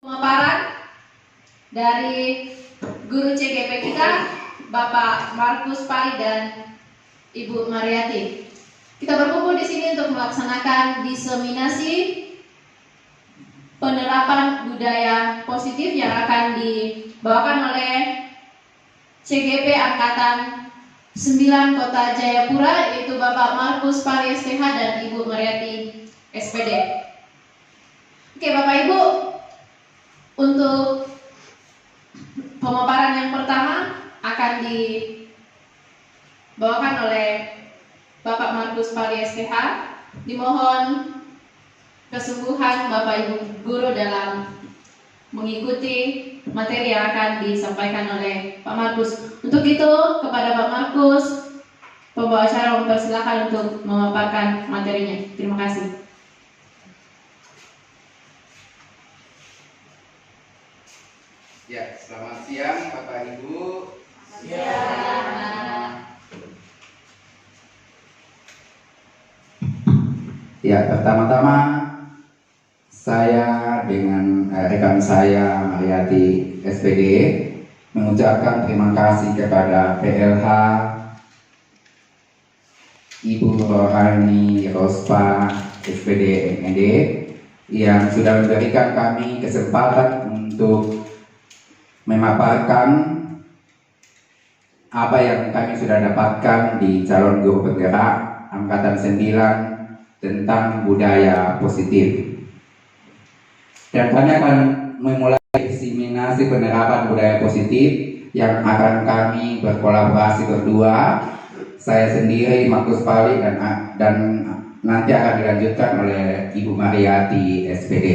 Pemaparan dari guru CGP kita, Bapak Markus Pari dan Ibu Mariati. Kita berkumpul di sini untuk melaksanakan diseminasi penerapan budaya positif yang akan dibawakan oleh CGP Angkatan 9 Kota Jayapura, yaitu Bapak Markus Pari STH dan Ibu Mariati SPD. Oke, Bapak Ibu, untuk pemaparan yang pertama akan dibawakan oleh Bapak Markus Pari STH. Dimohon kesungguhan Bapak Ibu guru dalam mengikuti materi yang akan disampaikan oleh Pak Markus. Untuk itu, kepada Pak Markus, pembawa acara mempersilahkan untuk memaparkan materinya. Terima kasih. Ya, selamat siang Bapak Ibu. Ya, pertama-tama saya dengan rekan saya Mariati SPD mengucapkan terima kasih kepada PLH Ibu Rohani Rospa SPD MED yang sudah memberikan kami kesempatan untuk memaparkan apa yang kami sudah dapatkan di calon guru penggerak Angkatan 9 tentang budaya positif. Dan kami akan memulai diseminasi penerapan budaya positif yang akan kami berkolaborasi berdua, saya sendiri Markus Pari dan nanti akan dilanjutkan oleh Ibu Mariati SPD.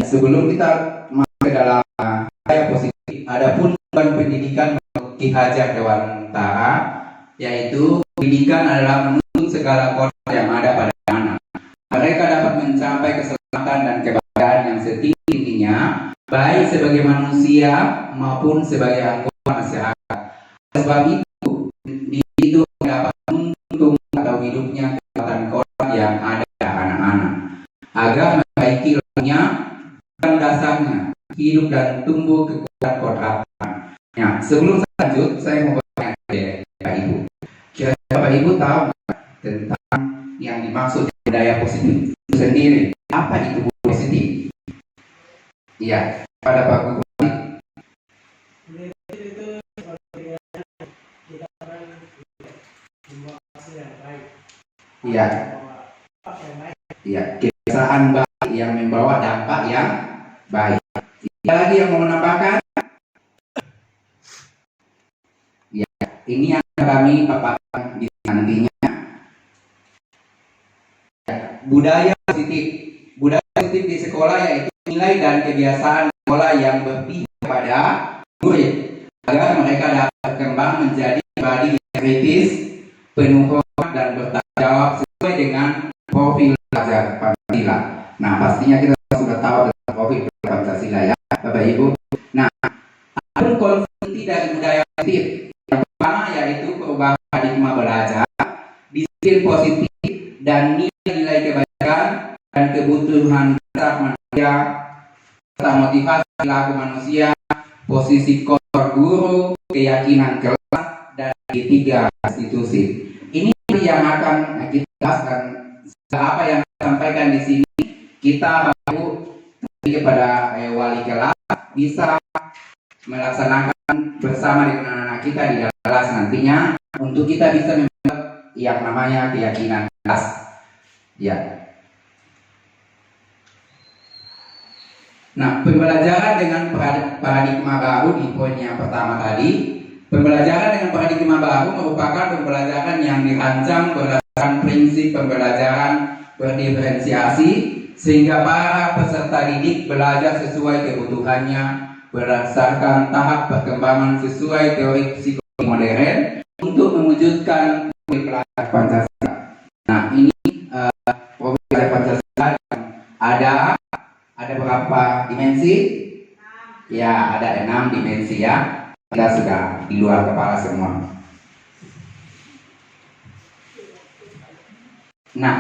Sebelum kita masuk ke dalam budaya positif, ada pun pendidikan Ki Hajar Dewantara, yaitu pendidikan adalah menuntun segala koridor yang ada pada anak. Mereka dapat mencapai keselamatan dan kebahagiaan yang setinggi-tingginya, baik sebagai manusia maupun sebagai anggota masyarakat. Sebab itu, itu dapat menuntun atau hidupnya kesehatan koridor yang ada pada anak-anak, agar memperbaiki lainnya dasarnya hidup dan tumbuh kekuatan kodratan. Ya, sebelum saya lanjut, saya mau bertanya kepada Ibu. Kira-kira Bapak Ibu tahu tentang yang dimaksud budaya positif itu sendiri? Apa itu budaya positif? Iya, pada Pak Guru. Iya. Iya, kebiasaan baik yang membawa dampak yang baik. Ada lagi yang mau menambahkan? Ya, ini yang kami paparkan di nantinya. Ya, budaya positif. Budaya positif di sekolah yaitu nilai dan kebiasaan sekolah yang berpihak kepada murid agar mereka dapat berkembang menjadi pribadi yang kritis, penuh hormat dan bertanggung jawab sesuai dengan profil pelajar Pancasila. Nah, pastinya kita sudah tahu tentang profil Pancasila ya, Bapak Ibu. Nah, ada konsumsi dari budaya positif. Yang pertama yaitu perubahan paradigma belajar, disiplin positif dan nilai-nilai kebaikan dan kebutuhan dasar manusia serta motivasi perilaku manusia, posisi kotor guru, keyakinan kelas dan tiga institusi. Ini yang akan kita bahas dan apa yang disampaikan di sini kita perlu kepada wali kelas bisa melaksanakan bersama dengan anak-anak kita di dalam kelas nantinya untuk kita bisa membuat yang namanya keyakinan kelas. Ya. Nah, pembelajaran dengan paradigma baru di poin yang pertama tadi, pembelajaran dengan paradigma baru merupakan pembelajaran yang dirancang berdasarkan prinsip pembelajaran berdiferensiasi sehingga para peserta didik belajar sesuai kebutuhannya berdasarkan tahap perkembangan sesuai teori psikologi modern untuk mewujudkan pelajar Pancasila. Nah, ini pelajar Pancasila ada berapa dimensi? Ya, ada 6 dimensi ya. Kita sudah di luar kepala semua. Nah,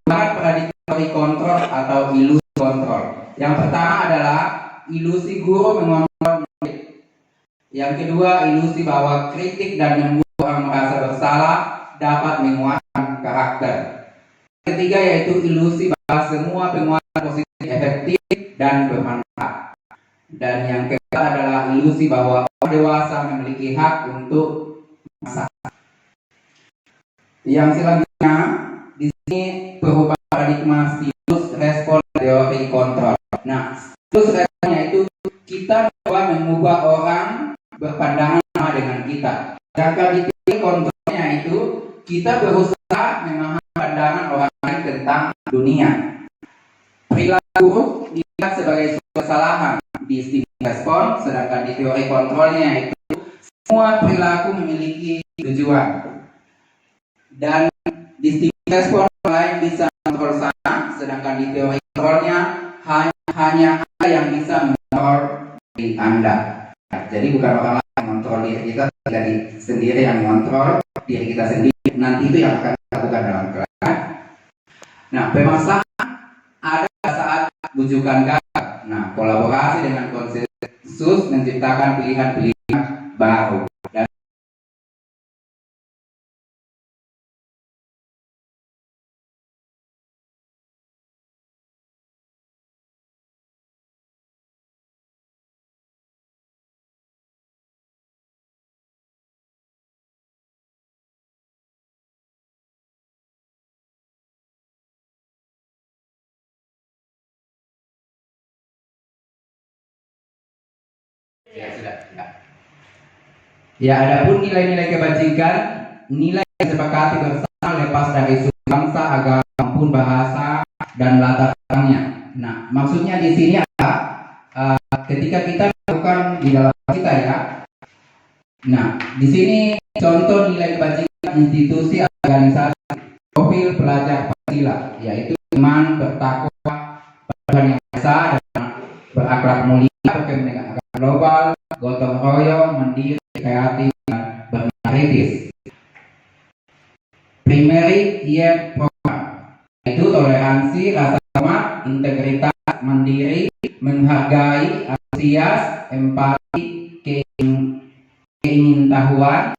paradigma teori kontrol atau ilusi kontrol. Yang pertama adalah ilusi guru mengontrol murid. Yang kedua, ilusi bahwa kritik dan membuat orang merasa bersalah dapat menguatkan karakter. Yang ketiga yaitu ilusi bahwa semua penguatan positif efektif dan bermanfaat. Dan yang keempat adalah ilusi bahwa orang dewasa memiliki hak untuk masalah. Yang selanjutnya di sini perubahan paradigma stimulus respon teori kontrol. Nah, stimulus responnya itu kita coba mengubah orang berpandangan sama dengan kita. Sedangkan di teori kontrolnya itu kita berusaha memahami pandangan orang lain tentang dunia. Perilaku buruk dilihat sebagai suatu kesalahan di stimulus respon, sedangkan di teori kontrolnya itu semua perilaku memiliki tujuan. Dan di stimulus respon orang lain bisa mengontrol saya, sedangkan di teori kontrolnya hanya Anda yang bisa mengontrol diri Anda. Jadi bukan orang lain yang mengontrol diri kita, jadi sendiri yang mengontrol diri kita sendiri. Nanti itu yang akan kita lakukan dalam keadaan. Nah, permasalahan ada saat bujukan gagal. Nah, kolaborasi dengan konsensus menciptakan pilihan-pilihan baru. Dan ya sudah. Ya, adapun nilai-nilai kebajikan, nilai yang disepakati bersama lepas dari suku bangsa, agama maupun bahasa dan latar belakangnya. Nah, maksudnya di sini adalah ketika kita lakukan di dalam kita ya. Nah, di sini contoh nilai kebajikan institusi organisasi, profil pelajar Pancasila, yaitu iman, bertakwa, Tuhan yang esa, dan berakhlak mulia, berkepentingan global, gotong royong, mandiri, kreatif, dan bermeritis. Primary year program yaitu toleransi, rasa hormat, integritas, mandiri, menghargai, antusias, empati, keingintahuan,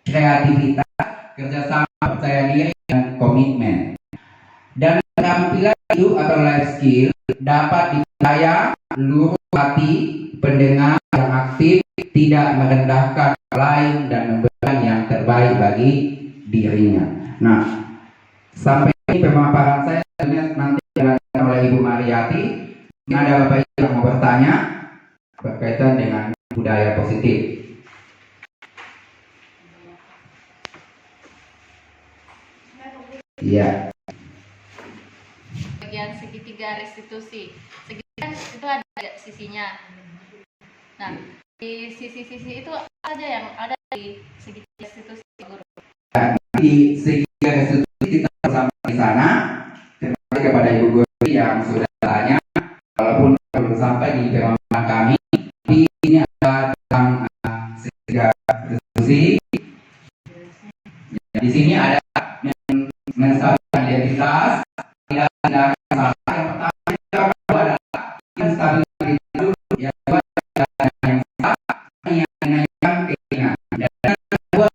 kreativitas, kerjasama, percaya diri, dan komitmen. Dan keterampilan hidup atau life skill dapat dipercaya luruh hati, pendengar yang aktif, tidak merendahkan orang lain, dan memberikan yang terbaik bagi dirinya. Nah, sampai ini pemaparan saya nanti dilanjutkan oleh Ibu Mariati. Mungkin ada Bapak Ibu yang mau bertanya berkaitan dengan budaya positif. Iya. Bagian segitiga restitusi. Segitiga itu ada sisinya. Nah, di sisi-sisi itu apa saja yang ada di segitiga restitusi, Guru? Di segitiga restitusi kita bersama di sana. Terima kasih kepada Ibu Guru yang sudah tanya. Walaupun belum sampai di pemaparan kami, tapi ini ada tentang segitiga restitusi. Di sini ada menstabilkan identitas, tidak salah. Yang pertama adalah menstabilkan identitas, yang kedua adalah yang salah, yang menaikkan keinginan, dan yang kedua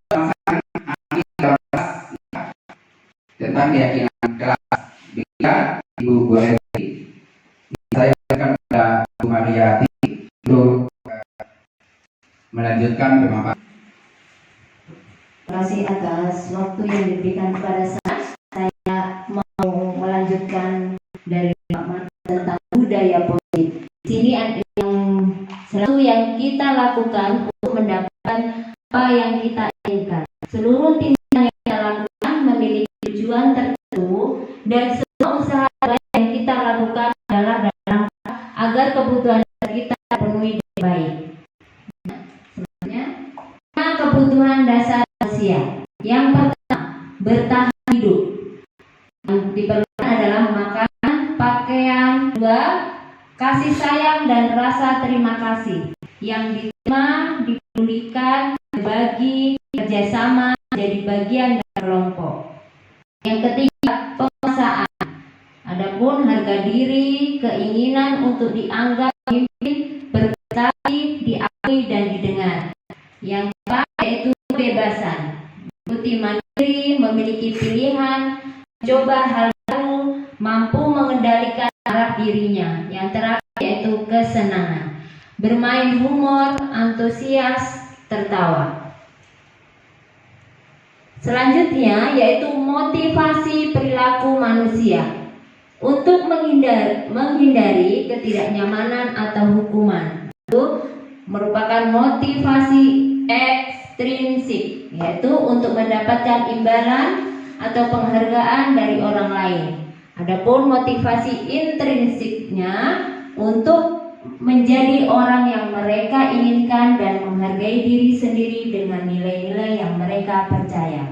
tentang keyakinan kelas. Bila Ibu Goreti, saya akan kepada Bu Mariati untuk melanjutkan pemaparan. Terima kasih atas waktu yang diberikan kepada saya mau melanjutkan dari Pak Marta tentang budaya positif. Di sini ada yang selalu yang kita lakukan untuk mendapatkan apa yang kita inginkan. Seluruh tindakan yang kita lakukan memiliki tujuan tertentu dan semua usaha yang kita lakukan adalah dalam agar kebutuhan kita terpenuhi dengan baik. Sebenarnya kebutuhan dasar manusia. Yang pertama, bertahan hidup. Yang diperlukan adalah makanan, pakaian, dua, kasih sayang dan rasa terima kasih. Yang diterima, dipedulikan, berbagi, kerjasama, menjadi bagian dari kelompok. Yang ketiga, penguasaan. Adapun harga diri, keinginan untuk dianggap pemimpin, berprestasi, diakui dan didengar. Yang keempat yaitu kebebasan, mengikuti mandiri, memiliki pilihan, mencoba hal baru, mampu mengendalikan arah dirinya. Yang terakhir yaitu kesenangan, bermain humor, antusias, tertawa. Selanjutnya yaitu motivasi perilaku manusia untuk menghindari ketidaknyamanan atau hukuman. Itu merupakan motivasi ekstrinsik, yaitu untuk mendapatkan imbalan atau penghargaan dari orang lain. Adapun motivasi intrinsiknya untuk menjadi orang yang mereka inginkan dan menghargai diri sendiri dengan nilai-nilai yang mereka percaya.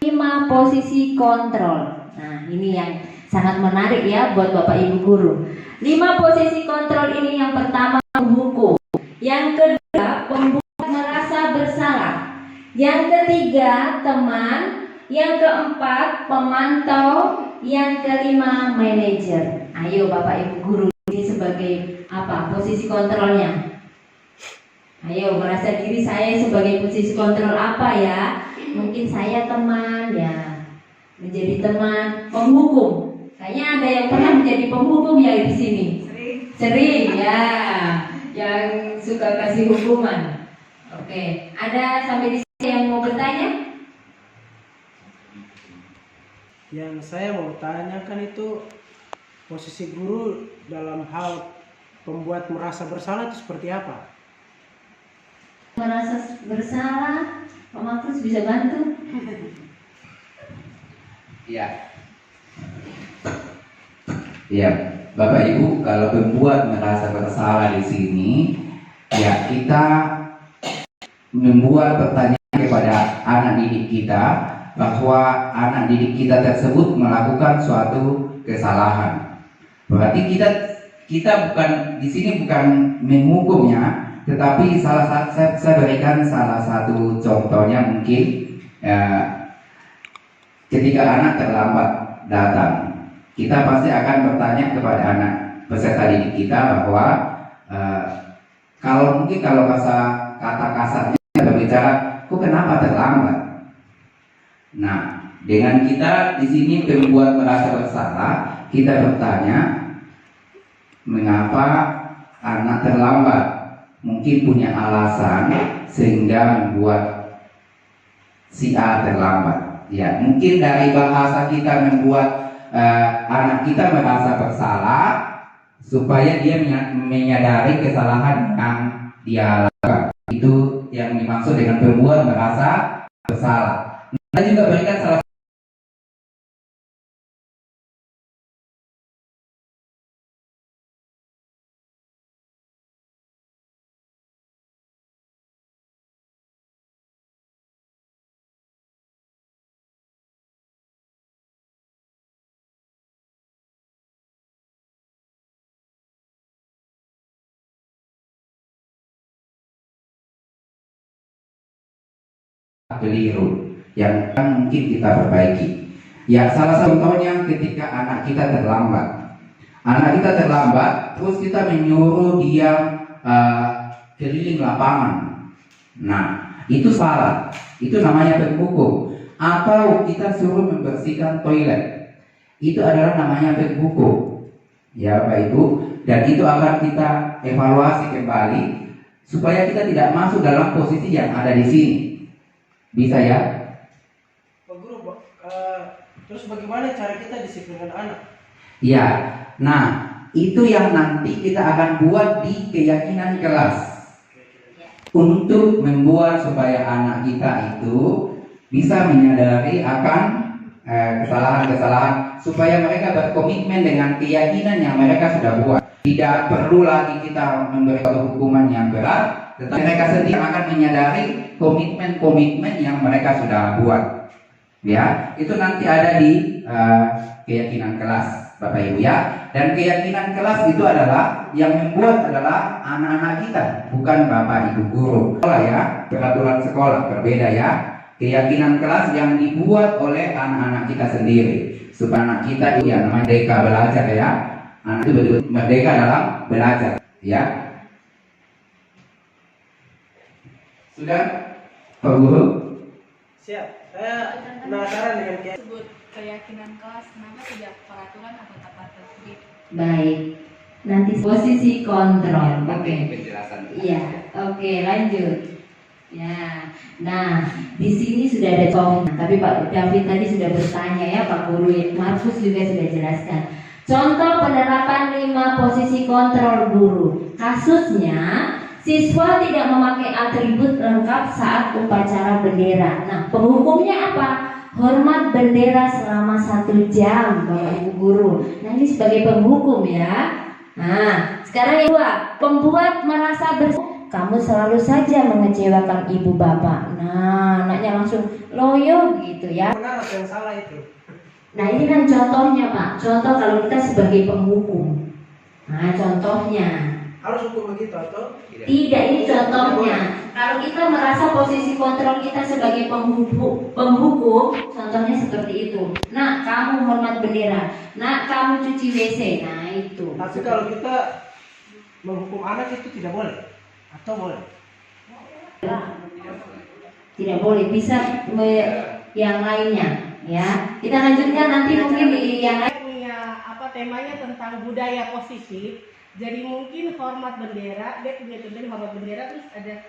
5 posisi kontrol. Nah, ini yang sangat menarik ya buat Bapak Ibu guru. 5 posisi kontrol ini, yang pertama menghukum, yang kedua pembuat merasa bersalah, yang ketiga teman, yang keempat pemantau, yang kelima manajer. Ayo Bapak Ibu guru, ini sebagai apa posisi kontrolnya? Ayo, merasa diri saya sebagai posisi kontrol apa ya? Mungkin saya teman ya, menjadi teman, penghukum. Kayaknya ada yang pernah menjadi penghukum ya di sini. Sering ya, yang suka kasih hukuman. Oke, ada sampai di sini yang mau bertanya? Yang saya mau tanyakan itu posisi guru dalam hal membuat merasa bersalah itu seperti apa? Merasa bersalah, Pak Markus bisa bantu? Ya. Ya, Bapak Ibu, kalau membuat merasa bersalah di sini, ya kita membuat pertanyaan kepada anak didik kita bahwa anak didik kita tersebut melakukan suatu kesalahan. Berarti kita bukan di sini bukan menghukumnya, tetapi saya berikan salah satu contohnya mungkin ketika anak terlambat datang, kita pasti akan bertanya kepada anak peserta didik kita bahwa kalau kata kasarnya kita berbicara, kok kenapa terlambat? Nah, dengan kita di sini membuat merasa bersalah, kita bertanya mengapa anak terlambat. Mungkin punya alasan sehingga membuat si A terlambat. Ya, mungkin dari bahasa kita membuat anak kita merasa bersalah supaya dia menyadari kesalahan yang dia lakukan. Itu yang dimaksud dengan membuat merasa bersalah. Kita juga berikan salah keliru yang mungkin kita perbaiki. Ya, salah satu contohnya ketika anak kita terlambat. Anak kita terlambat, terus kita menyuruh dia keliling lapangan. Nah, itu salah. Itu namanya penghukum. Atau kita suruh membersihkan toilet. Itu adalah namanya penghukum. Ya, Bapak Ibu. Dan itu akan kita evaluasi kembali supaya kita tidak masuk dalam posisi yang ada di sini. Bisa ya? Pak Guru, terus bagaimana cara kita disiplinkan anak? Ya, nah itu yang nanti kita akan buat di keyakinan kelas untuk membuat supaya anak kita itu bisa menyadari akan kesalahan-kesalahan supaya mereka berkomitmen dengan keyakinan yang mereka sudah buat. Tidak perlu lagi kita memberi hukuman yang berat, tetapi mereka sendiri akan menyadari komitmen-komitmen yang mereka sudah buat. Ya, itu nanti ada di keyakinan kelas, Bapak Ibu ya. Dan keyakinan kelas itu adalah yang membuat adalah anak-anak kita, bukan Bapak Ibu guru. Sekolah ya, peraturan sekolah berbeda ya. keyakinan kelas yang dibuat oleh anak-anak kita sendiri, supaya anak kita itu yang namanya merdeka belajar ya, anak itu betul merdeka dalam belajar ya. Sudah Pak Guru? Siap. Saya penasaran dengan Sebut keyakinan kelas, kenapa tidak peraturan atau tata tertib? Baik. Nanti posisi kontrol. Nanti Oke. penjelasan. Iya, oke, lanjut. Ya, nah di sini sudah ada contoh, tapi Pak David tadi sudah bertanya ya, Pak Guru Markus juga sudah jelaskan. Contoh penerapan 5 posisi kontrol guru. Kasusnya, siswa tidak memakai atribut lengkap saat upacara bendera. Nah, penghukumnya apa? Hormat bendera selama 1 jam, Bapak Ibu guru. Nah, ini sebagai penghukum ya. Nah, sekarang yang kedua, pembuat merasa bersalah. Kamu selalu saja mengecewakan ibu bapak. Nah, anaknya langsung loyo gitu ya. benar atau yang salah itu. Nah, ini kan contohnya Pak. Contoh kalau kita sebagai penghukum. Nah, contohnya. Harus hukum begitu atau Tidak, ini contohnya. Kalau kita merasa posisi kontrol kita sebagai penghukum, contohnya seperti itu. Nah, kamu hormat bendera. Nah, kamu cuci WC. Nah, itu. tapi kalau kita menghukum anak itu tidak boleh atau boleh? Tidak boleh, bisa yang lainnya ya. Kita lanjutkan nanti mungkin di yang lain. Punya apa temanya tentang budaya positif. Jadi mungkin hormat bendera, dia punya contohnya hormat bendera, terus ada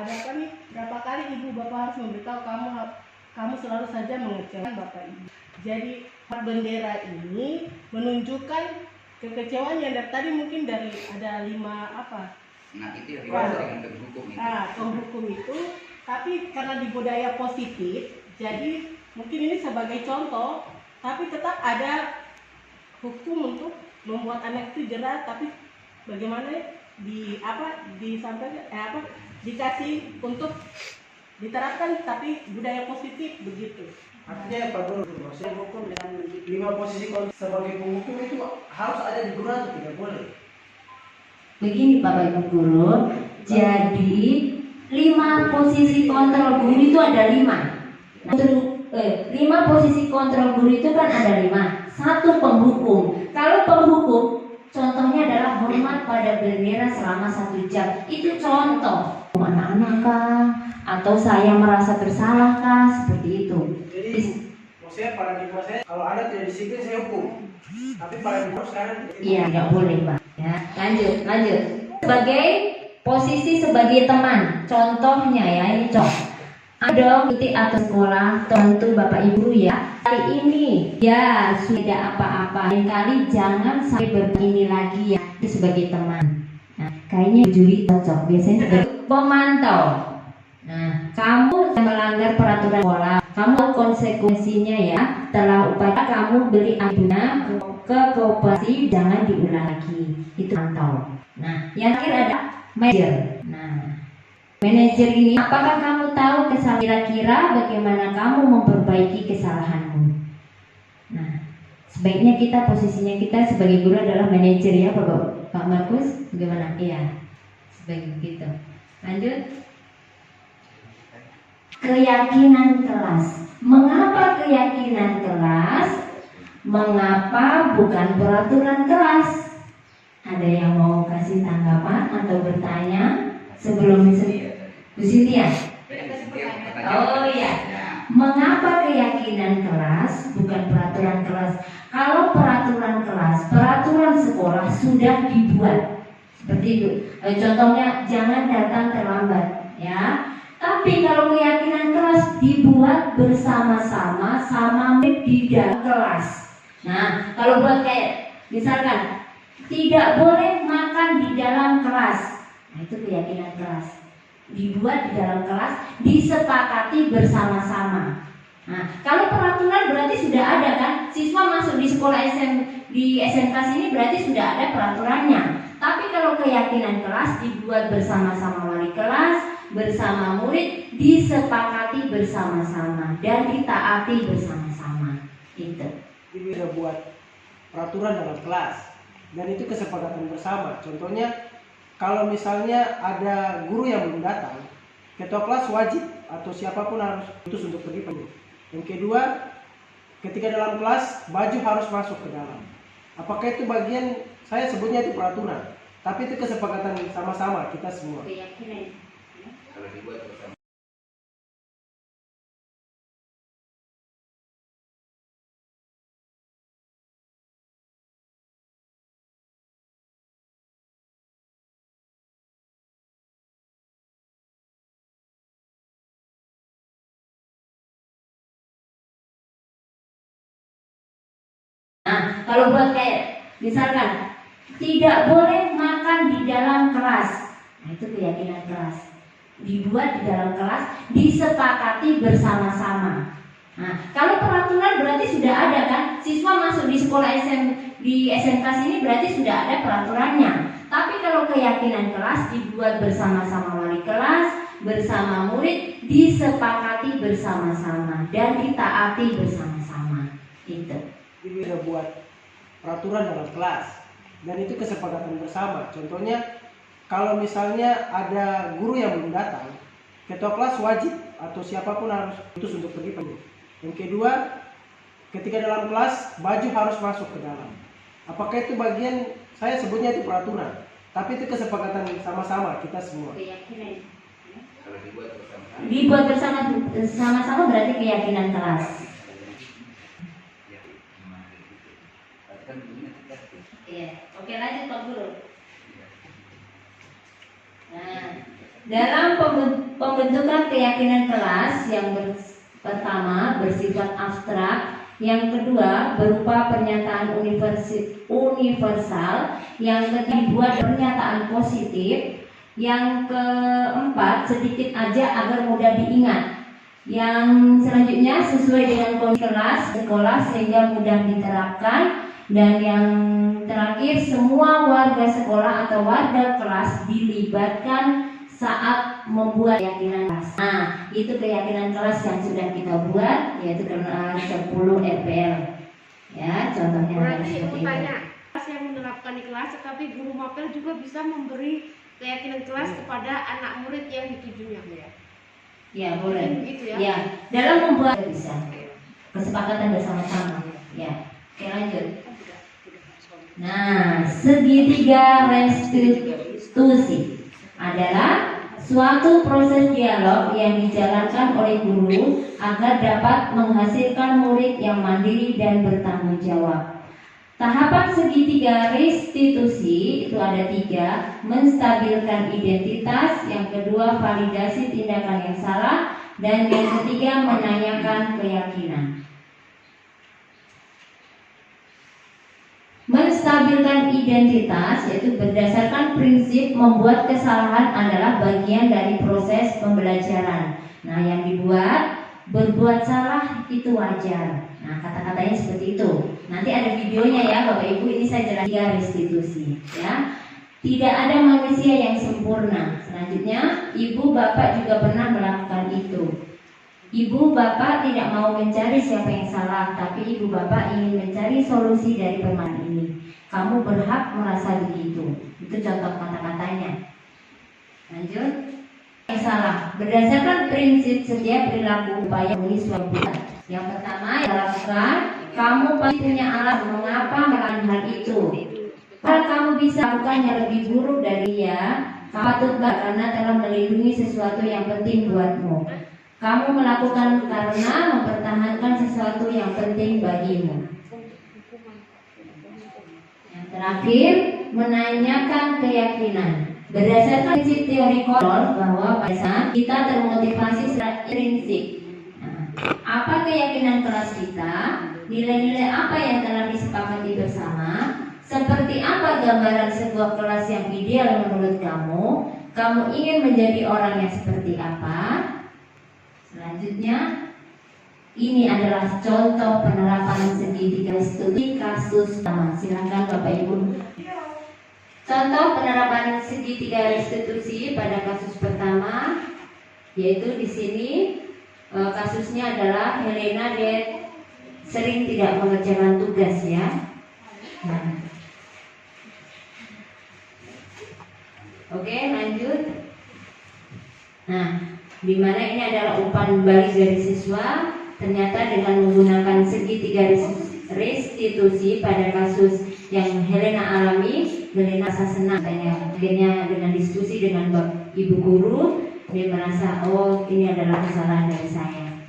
apa nih, berapa kali ibu bapak harus memberitahu kamu selalu saja mengecewakan bapak ibu. Jadi hormat bendera ini menunjukkan kekecewaan yang dari tadi mungkin dari ada 5 apa. Nah itu yang dimaksud dengan penghukum itu. Penghukum itu, tapi karena di budaya positif, jadi mungkin ini sebagai contoh, tapi tetap ada hukum untuk membuat anak itu jerah, tapi bagaimana disampaikan dikasih untuk diterapkan, tapi budaya positif begitu. Artinya Pak Guru, maksudnya hukum dengan 5 posisi kontrol sebagai penghukum itu harus ada di guru atau tidak boleh? Begini Bapak Ibu guru, jadi 5 posisi kontrol guru itu ada 5. 5 posisi kontrol guru itu kan ada 5. 1 penghukum. Kalau penghukum, contohnya adalah hormat pada bendera selama 1 jam. Itu contoh. Anak-anak kah? Atau saya merasa bersalah kah? Seperti itu. Jadi maksudnya paradigma saya kalau ada tidak disiplin saya hukum. Tapi paradigma sekarang Iya, nggak boleh Pak. Ya, lanjut. Sebagai posisi sebagai teman, contohnya ya ini contoh. Ada ikuti atau sekolah, tentu Bapak Ibu ya. Kali ini ya sudah apa-apa. Lain kali jangan sampai begini lagi ya. Itu sebagai teman. Nah, kayaknya Juli cocok. Biasanya sebagai pemantau. Nah, kamu melanggar peraturan sekolah, kamu konsekuensinya ya. Setelah upacara kamu beli adunan ke koperasi, jangan diulang lagi. Itu pantau. Nah, yang terakhir ada manajer. Nah, manajer ini, apakah kamu tahu kesalahan kira-kira bagaimana kamu memperbaiki kesalahanmu? Nah, sebaiknya kita posisinya kita sebagai guru adalah manajer ya, Pak Markus. Bagaimana? Iya, sebagai begitu. Lanjut. Keyakinan kelas. Mengapa keyakinan kelas? Mengapa bukan peraturan kelas? Ada yang mau kasih tanggapan atau bertanya sebelum Bu Cynthia? Oh iya. Mengapa keyakinan kelas bukan peraturan kelas? Kalau peraturan kelas, peraturan sekolah sudah dibuat. Seperti itu. Contohnya jangan datang terlambat, ya. Tapi kalau keyakinan kelas dibuat bersama-sama sama di dalam kelas. Nah, kalau buat kayak misalkan tidak boleh makan di dalam kelas. Nah, itu keyakinan kelas. Dibuat di dalam kelas, disepakati bersama-sama. Nah, kalau peraturan berarti sudah ada kan? Siswa masuk di sekolah di SMK sini berarti sudah ada peraturannya. Tapi kalau keyakinan kelas dibuat bersama-sama wali kelas, bersama murid, disepakati bersama-sama dan ditaati bersama-sama. Itu. Jadi bisa buat peraturan dalam kelas dan itu kesepakatan bersama. Contohnya kalau misalnya ada guru yang belum datang, ketua kelas wajib atau siapapun harus putus untuk pergi pergi. Yang kedua, ketika dalam kelas baju harus masuk ke dalam. Apakah itu bagian, saya sebutnya itu peraturan, tapi itu kesepakatan sama-sama kita semua. Keyakinan. Kalau dibuat bersama. Nah, kalau buat kayak misalkan tidak boleh makan di dalam kelas, nah itu keyakinan kelas. Dibuat di dalam kelas, disepakati bersama-sama. Nah, kalau peraturan berarti sudah ada kan? Siswa masuk di sekolah di SMK sini berarti sudah ada peraturannya. Tapi kalau keyakinan kelas dibuat bersama-sama wali kelas, bersama murid, disepakati bersama-sama dan ditaati bersama-sama. Itu. Jadi kita buat peraturan dalam kelas dan itu kesepakatan bersama. Contohnya kalau misalnya ada guru yang belum datang, ketua kelas wajib atau siapapun harus putus untuk pergi pergi. Yang kedua, ketika dalam kelas baju harus masuk ke dalam. Apakah itu bagian, saya sebutnya itu peraturan, tapi itu kesepakatan sama-sama kita semua. Keyakinan. Kalau dibuat bersama. Dibuat bersama-sama berarti keyakinan kelas. Iya. Oke, lanjut Pak Guru. Nah, dalam pembentukan keyakinan kelas yang pertama bersifat abstrak, yang kedua berupa pernyataan universal, yang ketiga dibuat pernyataan positif, yang keempat sedikit aja agar mudah diingat. Yang selanjutnya sesuai dengan kondisi kelas sekolah sehingga mudah diterapkan, dan yang terakhir semua warga sekolah atau warga kelas dilibatkan saat membuat keyakinan kelas. Nah, itu keyakinan kelas yang sudah kita buat, yaitu 10 RPL. Ya, contohnya Berarti seperti aku itu. tanya, kelas yang menerapkan di kelas, tetapi guru mapel juga bisa memberi keyakinan kelas kepada anak murid yang ditujunya, ya? Ya, boleh. Gitu ya? Ya, dalam membuat bisa kesepakatan bersama-sama. Ya, oke lanjut. Nah, segitiga restitusi adalah suatu proses dialog yang dijalankan oleh guru agar dapat menghasilkan murid yang mandiri dan bertanggung jawab. Tahapan segitiga restitusi itu ada 3: menstabilkan identitas, yang kedua validasi tindakan yang salah, dan yang ketiga menanyakan keyakinan. Menstabilkan identitas yaitu berdasarkan prinsip membuat kesalahan adalah bagian dari proses pembelajaran. Nah, yang dibuat berbuat salah itu wajar. Nah, kata-katanya seperti itu. Nanti ada videonya ya Bapak Ibu, ini saya jelaskan restitusi ya. Tidak ada manusia yang sempurna. Selanjutnya, ibu bapak juga pernah melakukan itu. Ibu bapak tidak mau mencari siapa yang salah, tapi ibu bapak ingin mencari solusi dari permasalahan ini. Kamu berhak merasa begitu. Itu contoh kata-katanya. Lanjut. Yang salah, berdasarkan prinsip setiap perilaku upaya memenuhi suatu kebutuhan. Yang pertama yang lakukan, kamu pasti punya alasan mengapa melakukan hal itu. Kalau kamu bisa lakukannya lebih buruk dari dia, kamu patut bangga karena telah melindungi sesuatu yang penting buatmu. Kamu melakukan karena mempertahankan sesuatu yang penting bagimu. Yang terakhir, menanyakan keyakinan. Berdasarkan prinsip teori kontrol bahwa pada saat kita termotivasi secara intrinsik. Nah, apa keyakinan kelas kita? Nilai-nilai apa yang telah disepakati bersama? Seperti apa gambaran sebuah kelas yang ideal menurut kamu? Kamu ingin menjadi orang yang seperti apa? Selanjutnya, ini adalah contoh penerapan segitiga studi kasus pertama. Silakan Bapak Ibu. Contoh penerapan segitiga restitusi pada kasus pertama, yaitu di sini kasusnya adalah Helena dia sering tidak mengerjakan tugas ya. Nah. Oke, lanjut. Nah, di mana ini adalah umpan balik dari siswa. Ternyata dengan menggunakan segitiga restitusi pada kasus yang Helena alami, Helena merasa senang. Akhirnya dengan diskusi dengan ibu guru, dia merasa oh ini adalah kesalahan dari saya.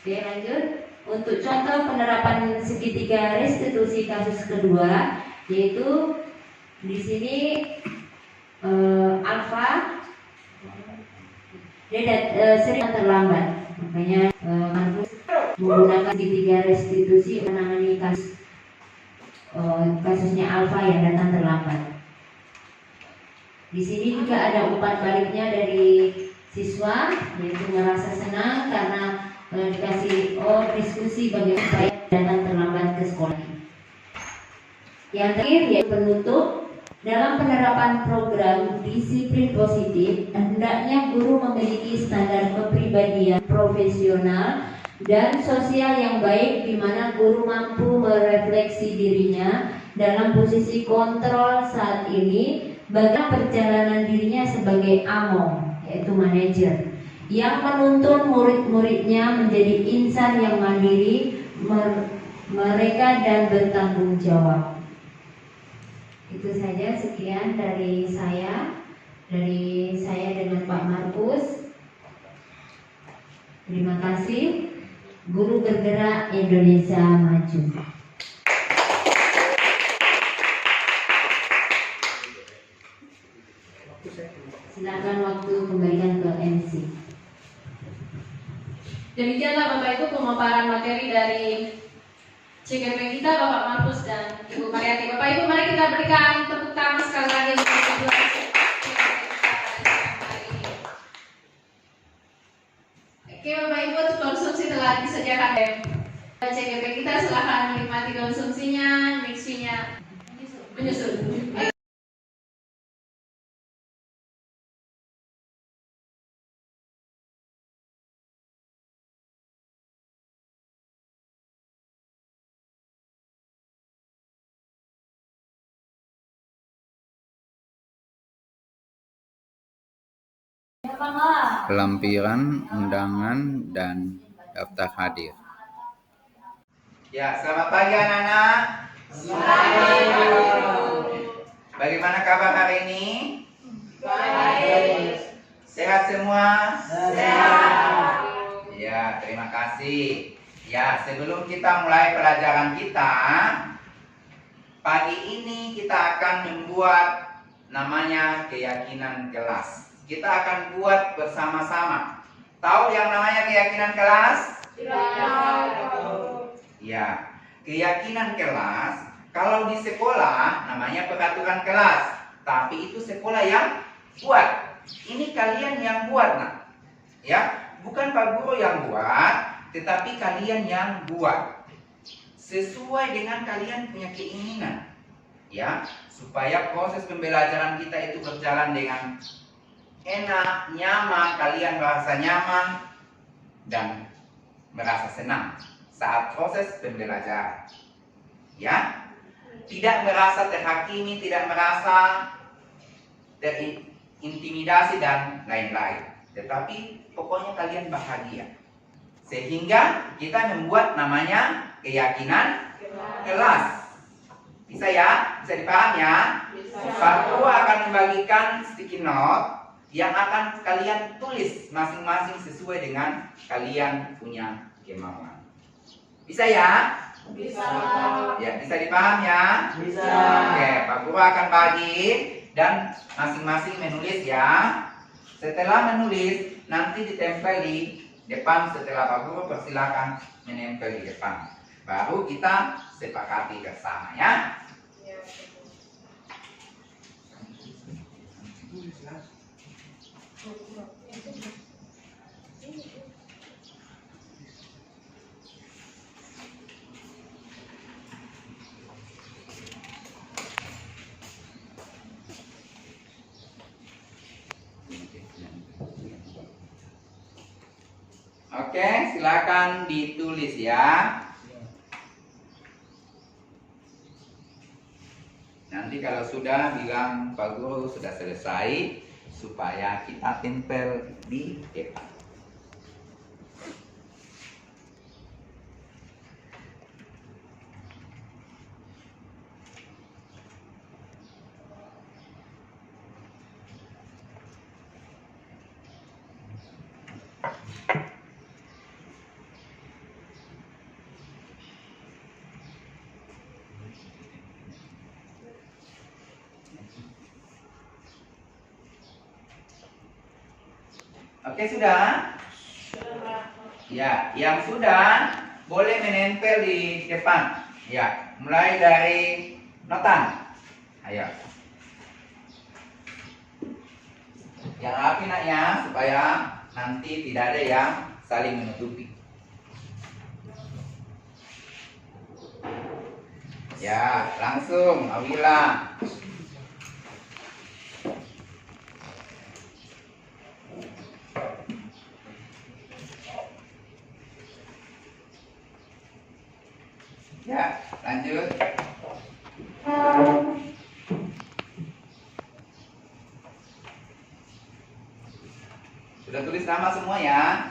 Oke, lanjut. Untuk contoh penerapan segitiga restitusi kasus kedua, yaitu di sini Alfa dia sering terlambat, makanya Markus menggunakan segitiga restitusi menangani kasusnya Alfa yang datang terlambat. Di sini juga ada umpan baliknya dari siswa, yaitu merasa senang karena dikasih diskusi bagaimana supaya datang terlambat ke sekolah. Yang terakhir yaitu penutup. Dalam penerapan program disiplin positif, hendaknya guru memiliki standar kepribadian profesional dan sosial yang baik, di mana guru mampu merefleksi dirinya dalam posisi kontrol saat ini, bagaimana perjalanan dirinya sebagai AMO, yaitu manajer, yang menuntun murid-muridnya menjadi insan yang mandiri, mereka dan bertanggung jawab. Itu saja, sekian dari saya dengan Pak Markus. Terima kasih. Guru Bergerak Indonesia Maju. Silakan waktu kembalikan ke MC. Demikianlah Bapak Ibu pemaparan materi dari CGP kita, Bapak Markus dan Ibu Mariati. Bapak Ibu, mari kita berikan tepuk tangan sekali lagi untuk kedua CGP kita pada hari ini. Oke Bapak Ibu, konsumsi telah disediakan. CGP kita silahkan menikmati konsumsinya, mixingnya menyusul. Lampiran undangan dan daftar hadir. Ya, selamat pagi anak-anak. Bagaimana kabar hari ini? Baik. Sehat semua? Sehat. Ya, terima kasih. Ya, sebelum kita mulai pelajaran kita, pagi ini kita akan membuat namanya keyakinan kelas. Kita akan buat bersama-sama. Tahu yang namanya keyakinan kelas? Ya, keyakinan kelas. Kalau di sekolah namanya peraturan kelas, tapi itu sekolah yang buat. Ini kalian yang buat, nah. Ya, bukan Pak Guru yang buat, tetapi kalian yang buat. Sesuai dengan kalian punya keinginan. Ya, supaya proses pembelajaran kita itu berjalan dengan enak, nyaman, kalian merasa nyaman dan merasa senang saat proses pembelajaran. Ya, tidak merasa terhakimi, tidak merasa terintimidasi dan lain-lain. Tetapi pokoknya kalian bahagia. Sehingga kita membuat namanya keyakinan kelas. Bisa ya? Bisa dipaham ya? Pak Guru akan membagikan sticky note yang akan kalian tulis masing-masing sesuai dengan kalian punya kemauan. Bisa ya? Bisa. Ya, bisa dipaham ya? Bisa. Oke, Pak Guru akan bagi dan masing-masing menulis ya. Setelah menulis, nanti ditempel di depan. Setelah Pak Guru persilakan menempel di depan. Baru kita sepakati bersama ya. Oke, silakan ditulis ya. Nanti kalau sudah bilang Pak Guru sudah selesai, supaya kita tempel di depan. Oke, sudah? Ya, yang sudah boleh menempel di depan. Ya, mulai dari notan. Ayo. Yang rapi nak ya, supaya nanti tidak ada yang saling menutupi. Ya, langsung Awila. Ya, lanjut. Sudah tulis nama semua ya?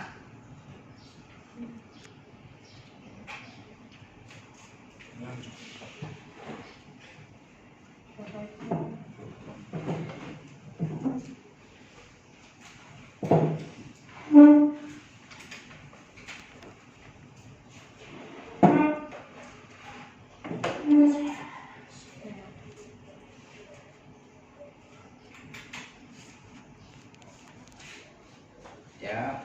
Ya.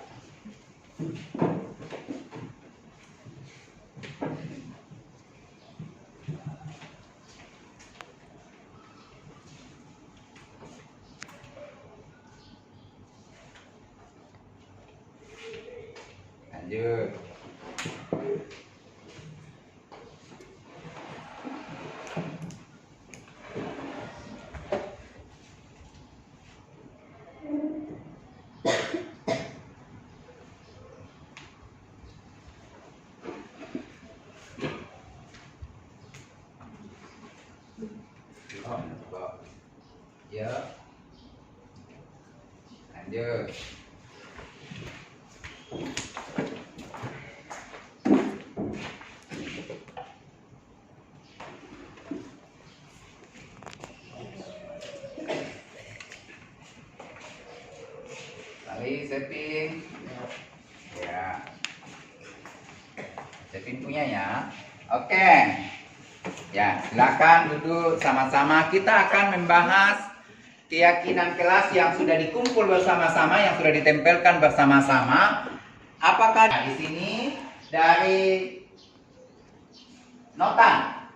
Lanjut. Ya. Lanjut. Lagi Sepin. Ya. Sepin punya ya. Oke. Ya, silakan duduk sama-sama. Kita akan membahas keyakinan kelas yang sudah dikumpul bersama-sama, yang sudah ditempelkan bersama-sama. Apakah di sini dari notan?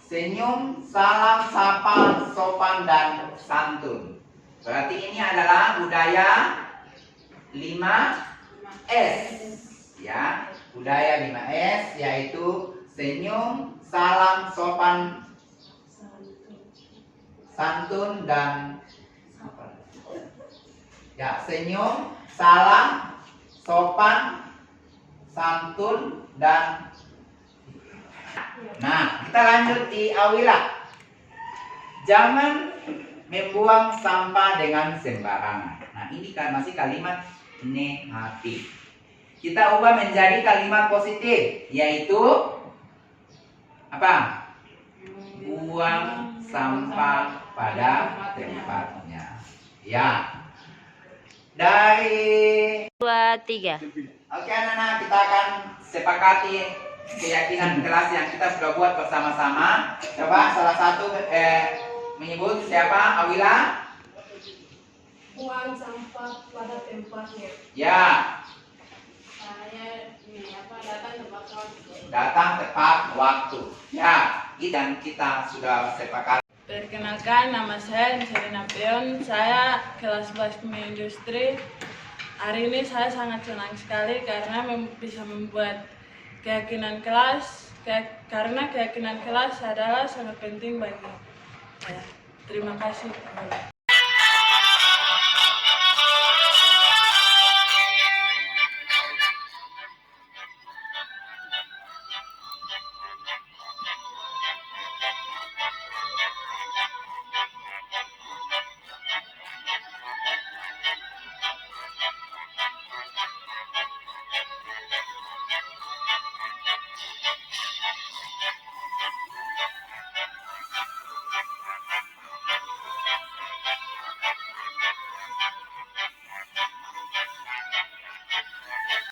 Senyum, salam, sapa, sopan, dan santun. Berarti ini adalah budaya 5S. Ya, budaya 5S yaitu senyum, salam, sopan, santun, dan ya, senyum, salam, sopan, santun, dan nah, kita lanjut di Awila. Jangan membuang sampah dengan sembarangan. Nah, ini kan masih kalimat negatif. Kita ubah menjadi kalimat positif, yaitu apa? Buang sampah pada tempatnya. Ya. Dari 2, 3. Oke anak-anak, kita akan sepakati keyakinan kelas yang kita sudah buat bersama-sama. Coba salah satu menyebut siapa? Awila? Buang sampah pada tempatnya. Ya. Saya datang tepat waktu. Datang tepat waktu. Ya, dan kita sudah sepakat. Perkenalkan, nama saya Serena Peon. Saya kelas 11 Kimia Industri. Hari ini saya sangat senang sekali karena bisa membuat keyakinan kelas. Karena keyakinan kelas adalah sangat penting bagi saya. Terima kasih.